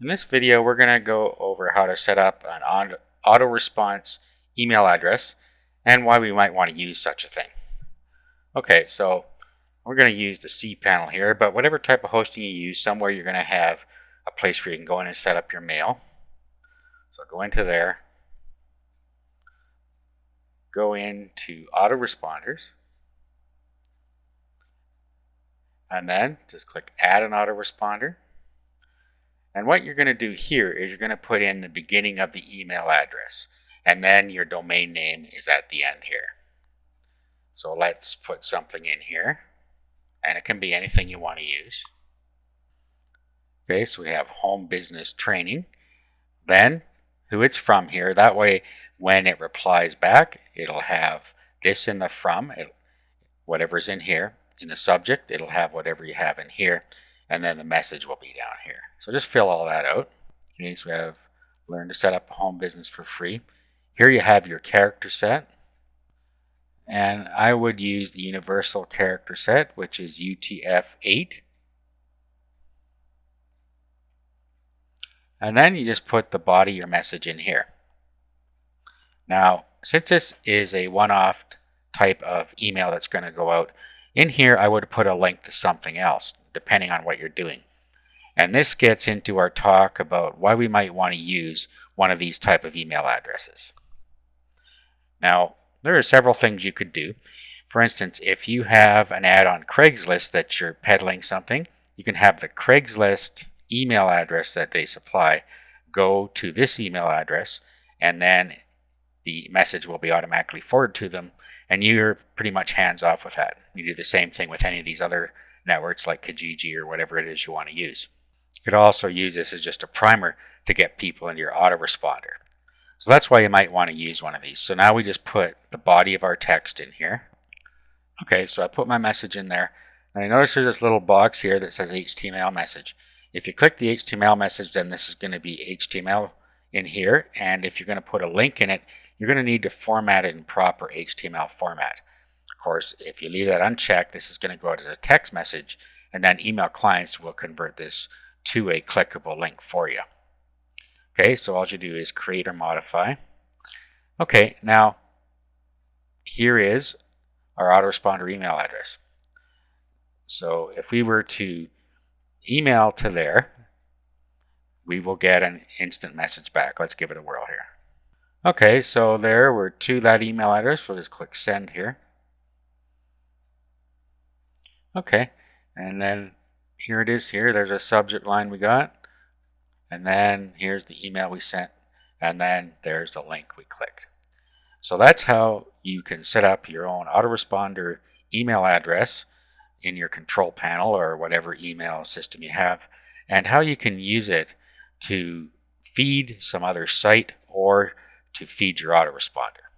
In this video, we're going to go over how to set up an auto response email address and why we might want to use such a thing. Okay, so we're going to use the cPanel here, but whatever type of hosting you use, somewhere you're going to have a place where you can go in and set up your mail. So go into there, go into autoresponders, and then just click add an autoresponder. And what you're going to do here is you're going to put in the beginning of the email address, and then your domain name is at the end here. So let's put something in here, and it can be anything you want to use. Okay, so we have home business training, then who it's from here. That way when it replies back, it'll have this in the from, whatever's in here. In the subject, it'll have whatever you have in here, and then the message will be down here. So just fill all that out. Okay, so we have learn to set up a home business for free. Here you have your character set, and I would use the universal character set, which is UTF-8. And then you just put the body of your message in here. Now, since this is a one-off type of email that's going to go out, in here I would put a link to something else, depending on what you're doing. And this gets into our talk about why we might want to use one of these type of email addresses. Now, there are several things you could do. For instance, if you have an ad on Craigslist that you're peddling something, you can have the Craigslist email address that they supply go to this email address, and then the message will be automatically forwarded to them, and you're pretty much hands off with that. You do the same thing with any of these other networks like Kijiji or whatever it is you want to use. You could also use this as just a primer to get people into your autoresponder. So that's why you might want to use one of these. So now we just put the body of our text in here. Okay, so I put my message in there. Now you notice there's this little box here that says HTML message. If you click the HTML message, then this is going to be HTML in here. And if you're going to put a link in it, you're going to need to format it in proper HTML format. Of course, if you leave that unchecked, this is going to go out as a text message, and then email clients will convert this to a clickable link for you. Okay, so all you do is create or modify. Okay, now here is our autoresponder email address. So if we were to email to there, we will get an instant message back. Let's give it a whirl here. Okay, so there we're to that email address. We'll just click send here. Okay, and then here it is here. There's a subject line we got. And then here's the email we sent. And then there's the link we clicked. So that's how you can set up your own autoresponder email address in your control panel or whatever email system you have, and how you can use it to feed some other site or to feed your autoresponder.